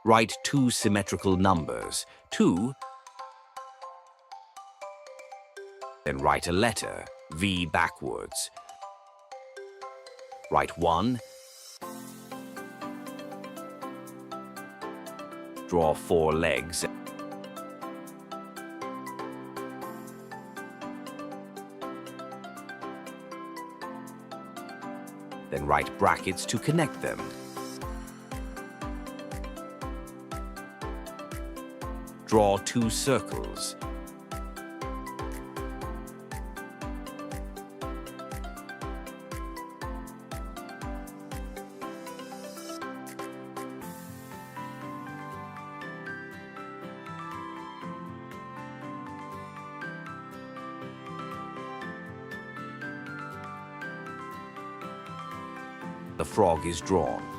Write two symmetrical numbers, 2, then write a letter, V backwards. Write 1, draw 4 legs, then write brackets to connect them. Draw 2 circles. The frog is drawn.